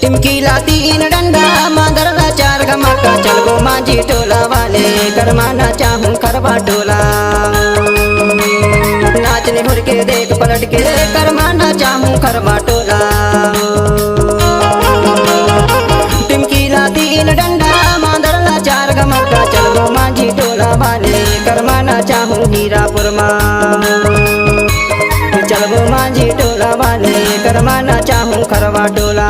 टिमकीला तीन डंडा मादरला चार गमका चलबो माझी टोला वाले करमाना चाहूं खरबा टोला नाचने भर के देख पलट के करमाना चाहूं खरबा टोला टिमकीला तीन डंडा मादरला चार गमका चलबो माझी टोला वाले करमाना चाहूं हीरापुर चलबो माझी टोला वाले करमाना चाहूं खरबा टोला।